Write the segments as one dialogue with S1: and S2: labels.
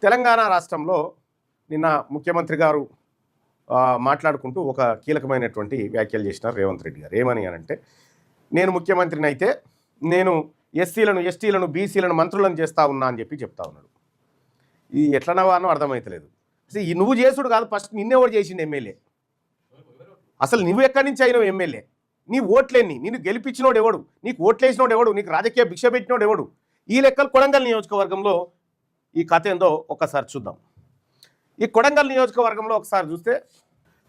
S1: తెలంగాణ రాష్ట్రంలో నిన్న ముఖ్యమంత్రి గారు మాట్లాడుకుంటూ ఒక కీలకమైనటువంటి వ్యాఖ్యలు చేసినారు రేవంత్ రెడ్డి గారు. ఏమని అంటే, నేను ముఖ్యమంత్రిని అయితే నేను ఎస్సీలను ఎస్టీలను బీసీలను మంత్రులను చేస్తా ఉన్నా అని చెప్తా ఉన్నాడు. ఈ ఎట్లనవానో అర్థమవుతలేదు. అసలు ఈ నువ్వు చేసుడు కాదు, ఫస్ట్ నిన్నెవడు చేసిండు ఎమ్మెల్యే? అసలు నువ్వు ఎక్కడి నుంచి అయినావు ఎమ్మెల్యే? నీ ఓట్లేని, నిన్ను గెలిపించినోడు ఎవడు? నీకు ఓట్లేసినోడు ఎవడు? నీకు రాజకీయ భిక్ష పెట్టినోడు ఎవడు? ఈ లెక్కలు కొడంగల్ నియోజకవర్గంలో ఈ కథ ఏందో ఒక్కసారి చూద్దాం. ఈ కొడంగల్ నియోజకవర్గంలో ఒకసారి చూస్తే,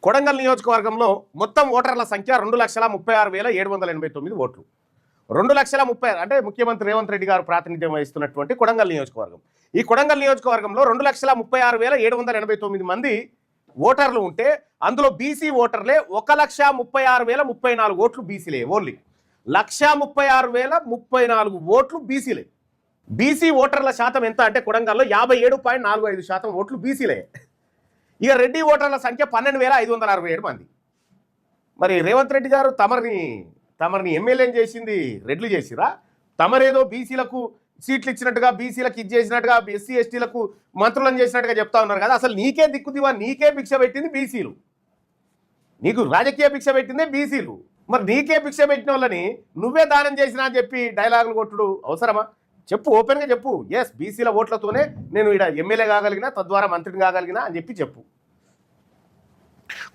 S1: కొడంగల్ నియోజకవర్గంలో మొత్తం ఓటర్ల సంఖ్య 2,36,789 ఓట్లు. 2,30,000 అంటే ముఖ్యమంత్రి రేవంత్ రెడ్డి గారు ప్రాతినిధ్యం వహిస్తున్నటువంటి కొడంగల్ నియోజకవర్గం. ఈ కొడంగల్ నియోజకవర్గంలో 2,36,789 మంది ఓటర్లు ఉంటే అందులో బీసీ ఓటర్లే 1,36,034 ఓట్లు బీసీలే. ఓన్లీ 1,36,034 ఓట్లు బీసీలే. బీసీ ఓటర్ల శాతం ఎంత అంటే కొడంగల్లో 57.45% ఓట్లు బీసీలే. ఇక రెడ్డి ఓటర్ల సంఖ్య 12,567 మంది. మరి రేవంత్ రెడ్డి గారు తమరిని ఎమ్మెల్యేని చేసింది రెడ్లు చేసిరా? తమరేదో బీసీలకు సీట్లు ఇచ్చినట్టుగా, బీసీలకు ఇది చేసినట్టుగా, ఎస్సీ ఎస్టీలకు మంత్రులను చేసినట్టుగా చెప్తా ఉన్నారు కదా. అసలు నీకే దిక్కుదివా, నీకే భిక్ష పెట్టింది బీసీలు. నీకు రాజకీయ భిక్ష పెట్టిందే బీసీలు. మరి నీకే భిక్ష పెట్టిన వాళ్ళని నువ్వే దానం చేసినా అని చెప్పి డైలాగులు కొట్టుడు అవసరమా? చెప్పు, ఓపెన్గా చెప్పు. ఎస్, బీసీల ఓట్లతోనే నేను ఇక్కడ ఎమ్మెల్యే కాగలిగినా, తద్వారా మంత్రిని కాగలిగినా అని చెప్పు.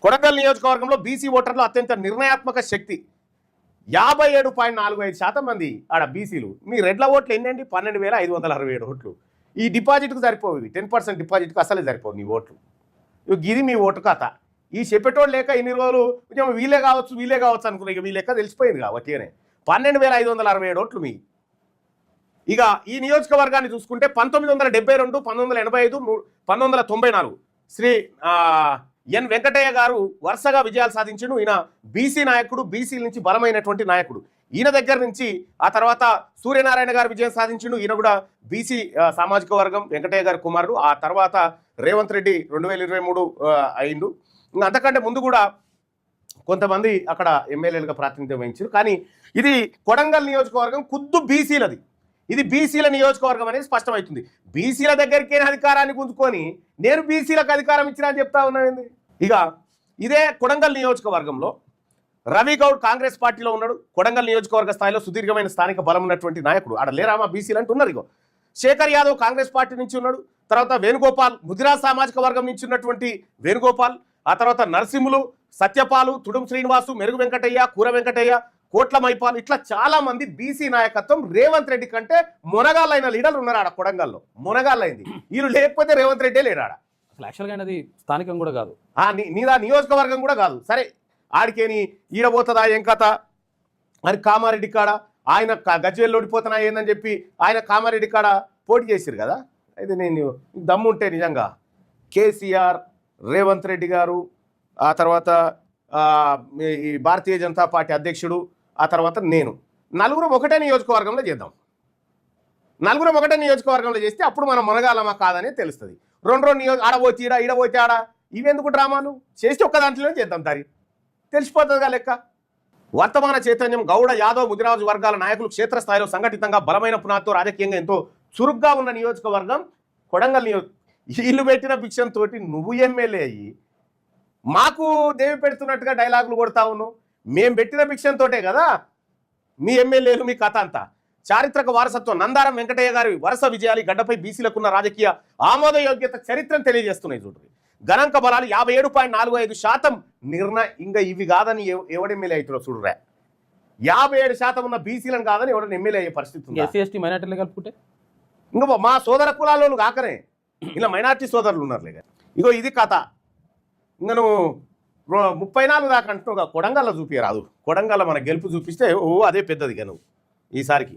S1: కొడంగల్ నియోజకవర్గంలో బీసీ ఓటర్లు అత్యంత నిర్ణయాత్మక శక్తి. 57.45% మంది ఆడ బీసీలు. మీ రెడ్ల ఓట్లు ఎన్నండి? 12,567 ఓట్లు. ఈ డిపాజిట్కు సరిపోవు. 10% డిపాజిట్కు అసలే సరిపోవు నీ ఓట్లు. ఇది మీ ఓటు కథ. ఈ చెప్పేటోళ్ళు లేక ఇన్ని రోజులు కొంచెం వీళ్ళే కావచ్చు అనుకున్నా. ఇక మీ లెక్క తెలిసిపోయింది కాబట్టి 12,567 ఓట్లు మీ. ఇక ఈ నియోజకవర్గాన్ని చూసుకుంటే 1972, 1985, 1994 శ్రీ ఎన్ వెంకటయ్య గారు వరుసగా విజయాలు సాధించిండు. ఈయన బీసీ నాయకుడు, బీసీల నుంచి బలమైనటువంటి నాయకుడు. ఈయన దగ్గర నుంచి ఆ తర్వాత సూర్యనారాయణ గారు విజయం సాధించిండు. ఈయన కూడా బీసీ సామాజిక వర్గం, వెంకటయ్య గారి కుమారుడు. ఆ తర్వాత రేవంత్ రెడ్డి 2023 అయిండు. ఇంకా అంతకంటే ముందు కూడా కొంతమంది అక్కడ ఎమ్మెల్యేలుగా ప్రాతినిధ్యం వహించారు. కానీ ఇది కొడంగల్ నియోజకవర్గం ఖుద్దు బీసీలది. ఇది బీసీల నియోజకవర్గం అనేది స్పష్టమవుతుంది. బీసీల దగ్గరికే అధికారాన్ని గుంజుకొని నేను బీసీలకు అధికారం ఇచ్చినా అని చెప్తా ఉన్నాను. ఇక ఇదే కొడంగల్ నియోజకవర్గంలో రవి గౌడ్ కాంగ్రెస్ పార్టీలో ఉన్నాడు. కొడంగల్ నియోజకవర్గ స్థాయిలో సుదీర్ఘమైన స్థానిక బలం ఉన్నటువంటి నాయకుడు. ఆడ లేరామా బీసీలు అంటున్నారు. ఇగో శేఖర్ యాదవ్ కాంగ్రెస్ పార్టీ నుంచి ఉన్నాడు. తర్వాత వేణుగోపాల్ ముదిరాజ్ సామాజిక వర్గం నుంచి ఉన్నటువంటి వేణుగోపాల్. ఆ తర్వాత నరసింహులు, సత్యపాలు, తుడుం శ్రీనివాసు, మెరుగు వెంకటయ్య, కూర వెంకటయ్య, కోట్ల మైపాల్, ఇట్లా చాలా మంది బీసీ నాయకత్వం రేవంత్ రెడ్డి కంటే మునగాళ్ళైన లీడర్లు ఉన్నారు ఆడ కొడంగల్లో. మునగాళ్ళైంది వీళ్ళు, లేకపోతే రేవంత్ రెడ్డి లేడు ఆడ.
S2: అసలు యాక్చువల్గా అది స్థానికం కూడా కాదు,
S1: నీదా నియోజకవర్గం కూడా కాదు. సరే, ఆడికేని ఈడబోతుందా ఏం కథ మరి? కామారెడ్డి కాడ ఆయన గజ్వేల్లో ఓడిపోతున్నా ఏందని చెప్పి ఆయన కామారెడ్డి కాడ పోటీ చేసిరు కదా. అయితే నేను దమ్ముంటే నిజంగా కేసీఆర్, రేవంత్ రెడ్డి గారు, ఆ తర్వాత ఈ భారతీయ జనతా పార్టీ అధ్యక్షుడు, ఆ తర్వాత నేను, నలుగురం ఒకటే నియోజకవర్గంలో చేద్దాం. నలుగురం ఒకటే నియోజకవర్గంలో చేస్తే అప్పుడు మనం మునగాలమా కాదని తెలుస్తుంది. రెండు ఆడబోతే ఈడబోతే ఆడ, ఇవెందుకు డ్రామాలు? చేస్తే ఒక్క దాంట్లోనే చేద్దాం. దారి తెలిసిపోతుందిగా లెక్క. వర్తమాన చైతన్యం, గౌడ, యాదవ్, ముదిరాజు వర్గాల నాయకులు క్షేత్రస్థాయిలో సంఘటితంగా బలమైన పునాదితో రాజకీయంగా ఎంతో చురుగ్గా ఉన్న నియోజకవర్గం కొడంగల్ ఇల్లు పెట్టిన భిక్షంతో నువ్వు ఎమ్మెల్యే అయ్యి మాకు దేవి పెడుతున్నట్టుగా డైలాగులు కొడతా ఉన్నావు. మేము పెట్టిన భిక్షంతోటే కదా మీ ఎమ్మెల్యేలు, మీ కథ అంతా. చారిత్రక వారసత్వం, నందారం వెంకటయ్య గారి వరుస విజయాలు గడ్డపై బీసీలకున్న రాజకీయ ఆమోదయోగ్యత చరిత్రను తెలియజేస్తున్నాయి. చూడండి, గణాంక బలాలు 57.45% ఇంకా ఇవి కాదని ఎవడెమ్మెల్యే అవుతుందో చూడరా. 57% ఉన్న బీసీలను కాదని ఎవడని ఎమ్మెల్యే అయ్యే పరిస్థితి ఉంది.
S2: ఎస్సీ ఎస్టీ మైనార్టీలు కలుపుకుంటే
S1: ఇంకా మా సోదర కులాలను కాకనే ఇలా మైనార్టీ సోదరులు ఉన్నారులే. ఇగో ఇది కథ. ఇంకా నువ్వు 34 దాకా అంటున్నావు. కొడంగల్లో చూపించరాదు. కొడంగల్లో మన గెలుపు చూపిస్తే అదే పెద్దది. నువ్వు ఈసారికి